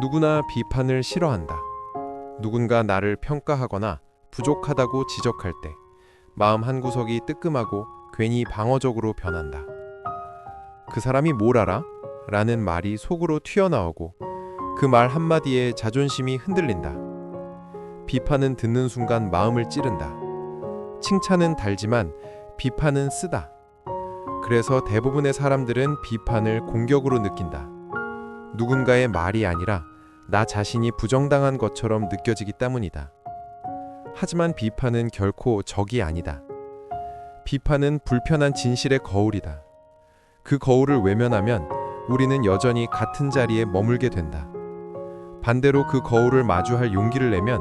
누구나 비판을 싫어한다. 누군가 나를 평가하거나 부족하다고 지적할 때 마음 한구석이 뜨끔하고 괜히 방어적으로 변한다. 그 사람이 뭘 알아? 라는 말이 속으로 튀어나오고 그 말 한마디에 자존심이 흔들린다. 비판은 듣는 순간 마음을 찌른다. 칭찬은 달지만 비판은 쓰다. 그래서 대부분의 사람들은 비판을 공격으로 느낀다. 누군가의 말이 아니라 나 자신이 부정당한 것처럼 느껴지기 때문이다. 하지만 비판은 결코 적이 아니다. 비판은 불편한 진실의 거울이다. 그 거울을 외면하면 우리는 여전히 같은 자리에 머물게 된다. 반대로 그 거울을 마주할 용기를 내면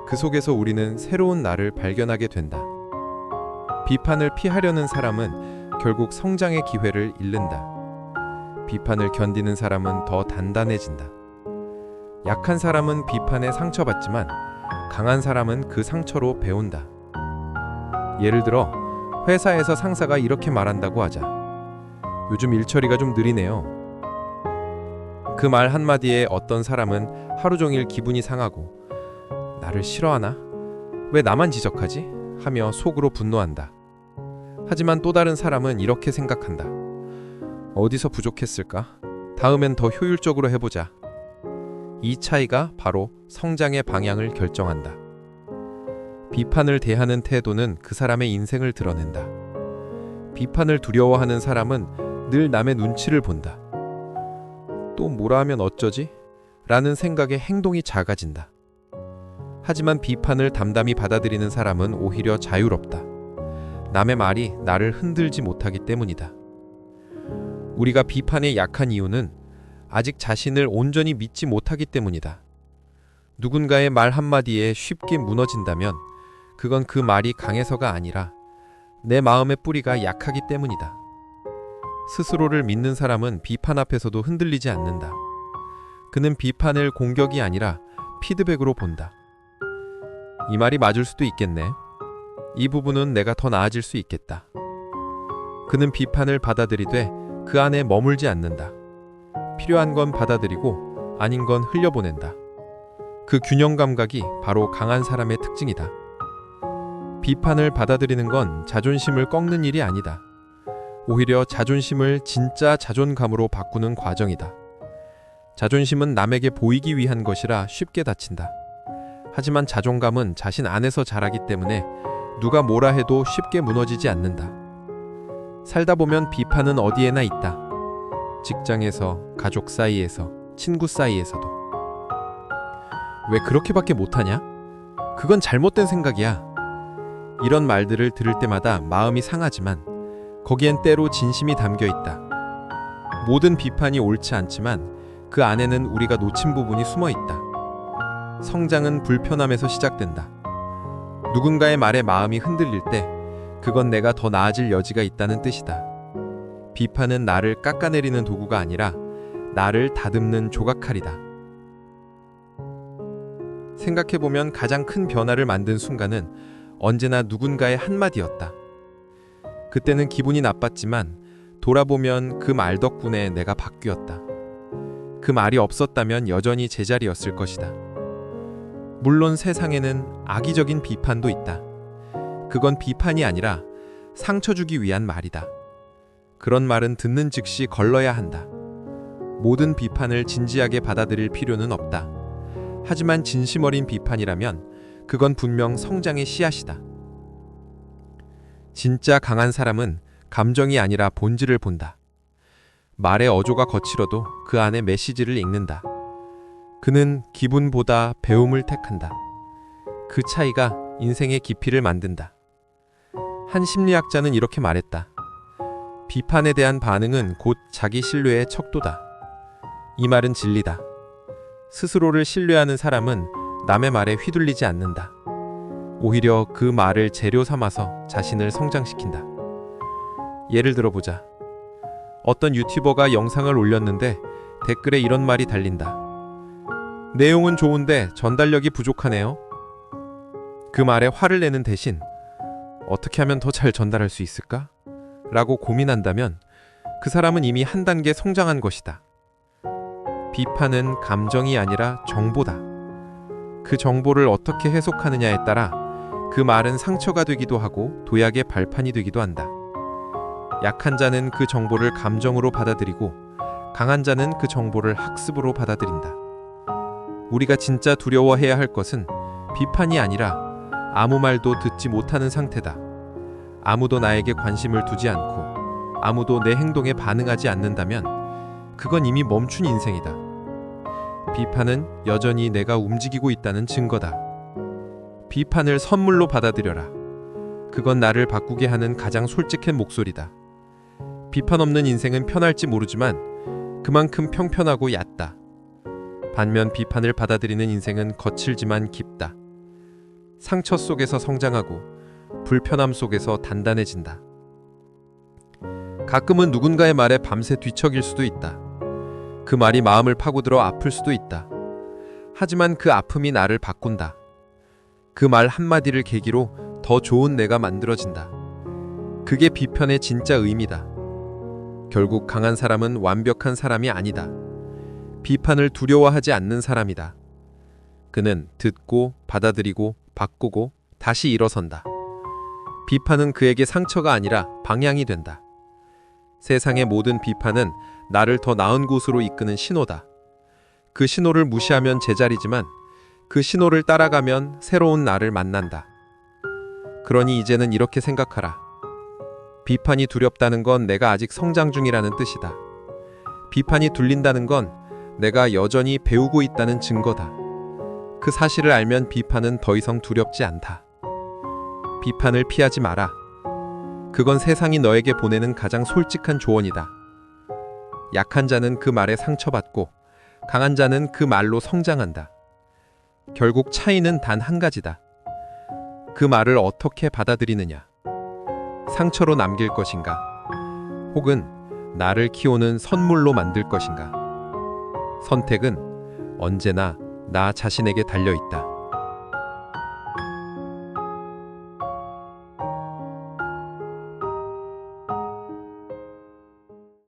그 속에서 우리는 새로운 나를 발견하게 된다. 비판을 피하려는 사람은 결국 성장의 기회를 잃는다. 비판을 견디는 사람은 더 단단해진다. 약한 사람은 비판에 상처받지만 강한 사람은 그 상처로 배운다. 예를 들어 회사에서 상사가 이렇게 말한다고 하자. 요즘 일처리가 좀 느리네요. 그 말 한마디에 어떤 사람은 하루 종일 기분이 상하고 나를 싫어하나? 왜 나만 지적하지? 하며 속으로 분노한다. 하지만 또 다른 사람은 이렇게 생각한다. 어디서 부족했을까? 다음엔 더 효율적으로 해보자. 이 차이가 바로 성장의 방향을 결정한다. 비판을 대하는 태도는 그 사람의 인생을 드러낸다. 비판을 두려워하는 사람은 늘 남의 눈치를 본다. 또 뭐라 하면 어쩌지? 라는 생각에 행동이 작아진다. 하지만 비판을 담담히 받아들이는 사람은 오히려 자유롭다. 남의 말이 나를 흔들지 못하기 때문이다. 우리가 비판에 약한 이유는 아직 자신을 온전히 믿지 못하기 때문이다. 누군가의 말 한마디에 쉽게 무너진다면 그건 그 말이 강해서가 아니라 내 마음의 뿌리가 약하기 때문이다. 스스로를 믿는 사람은 비판 앞에서도 흔들리지 않는다. 그는 비판을 공격이 아니라 피드백으로 본다. 이 말이 맞을 수도 있겠네. 이 부분은 내가 더 나아질 수 있겠다. 그는 비판을 받아들이되 그 안에 머물지 않는다. 필요한 건 받아들이고 아닌 건 흘려보낸다. 그 균형 감각이 바로 강한 사람의 특징이다. 비판을 받아들이는 건 자존심을 꺾는 일이 아니다. 오히려 자존심을 진짜 자존감으로 바꾸는 과정이다. 자존심은 남에게 보이기 위한 것이라 쉽게 다친다. 하지만 자존감은 자신 안에서 자라기 때문에 누가 뭐라 해도 쉽게 무너지지 않는다. 살다 보면 비판은 어디에나 있다. 직장에서, 가족 사이에서, 친구 사이에서도. 왜 그렇게밖에 못하냐? 그건 잘못된 생각이야. 이런 말들을 들을 때마다 마음이 상하지만 거기엔 때로 진심이 담겨 있다. 모든 비판이 옳지 않지만 그 안에는 우리가 놓친 부분이 숨어 있다. 성장은 불편함에서 시작된다. 누군가의 말에 마음이 흔들릴 때 그건 내가 더 나아질 여지가 있다는 뜻이다. 비판은 나를 깎아내리는 도구가 아니라 나를 다듬는 조각칼이다. 생각해보면 가장 큰 변화를 만든 순간은 언제나 누군가의 한마디였다. 그때는 기분이 나빴지만 돌아보면 그 말 덕분에 내가 바뀌었다. 그 말이 없었다면 여전히 제자리였을 것이다. 물론 세상에는 악의적인 비판도 있다. 그건 비판이 아니라 상처 주기 위한 말이다. 그런 말은 듣는 즉시 걸러야 한다. 모든 비판을 진지하게 받아들일 필요는 없다. 하지만 진심 어린 비판이라면 그건 분명 성장의 씨앗이다. 진짜 강한 사람은 감정이 아니라 본질을 본다. 말의 어조가 거칠어도 그 안에 메시지를 읽는다. 그는 기분보다 배움을 택한다. 그 차이가 인생의 깊이를 만든다. 한 심리학자는 이렇게 말했다. 비판에 대한 반응은 곧 자기 신뢰의 척도다. 이 말은 진리다. 스스로를 신뢰하는 사람은 남의 말에 휘둘리지 않는다. 오히려 그 말을 재료 삼아서 자신을 성장시킨다. 예를 들어보자. 어떤 유튜버가 영상을 올렸는데 댓글에 이런 말이 달린다. 내용은 좋은데 전달력이 부족하네요. 그 말에 화를 내는 대신 어떻게 하면 더 잘 전달할 수 있을까? 라고 고민한다면 그 사람은 이미 한 단계 성장한 것이다. 비판은 감정이 아니라 정보다. 그 정보를 어떻게 해석하느냐에 따라 그 말은 상처가 되기도 하고 도약의 발판이 되기도 한다. 약한 자는 그 정보를 감정으로 받아들이고 강한 자는 그 정보를 학습으로 받아들인다. 우리가 진짜 두려워해야 할 것은 비판이 아니라 아무 말도 듣지 못하는 상태다. 아무도 나에게 관심을 두지 않고 아무도 내 행동에 반응하지 않는다면 그건 이미 멈춘 인생이다. 비판은 여전히 내가 움직이고 있다는 증거다. 비판을 선물로 받아들여라. 그건 나를 바꾸게 하는 가장 솔직한 목소리다. 비판 없는 인생은 편할지 모르지만 그만큼 평편하고 얕다. 반면 비판을 받아들이는 인생은 거칠지만 깊다. 상처 속에서 성장하고 불편함 속에서 단단해진다. 가끔은 누군가의 말에 밤새 뒤척일 수도 있다. 그 말이 마음을 파고들어 아플 수도 있다. 하지만 그 아픔이 나를 바꾼다. 그 말 한마디를 계기로 더 좋은 내가 만들어진다. 그게 비판의 진짜 의미다. 결국 강한 사람은 완벽한 사람이 아니다. 비판을 두려워하지 않는 사람이다. 그는 듣고 받아들이고 바꾸고 다시 일어선다. 비판은 그에게 상처가 아니라 방향이 된다. 세상의 모든 비판은 나를 더 나은 곳으로 이끄는 신호다. 그 신호를 무시하면 제자리지만 그 신호를 따라가면 새로운 나를 만난다. 그러니 이제는 이렇게 생각하라. 비판이 두렵다는 건 내가 아직 성장 중이라는 뜻이다. 비판이 둘린다는 건 내가 여전히 배우고 있다는 증거다. 그 사실을 알면 비판은 더 이상 두렵지 않다. 비판을 피하지 마라. 그건 세상이 너에게 보내는 가장 솔직한 조언이다. 약한 자는 그 말에 상처받고 강한 자는 그 말로 성장한다. 결국 차이는 단 한 가지다. 그 말을 어떻게 받아들이느냐. 상처로 남길 것인가? 혹은 나를 키우는 선물로 만들 것인가? 선택은 언제나 나 자신에게 달려 있다.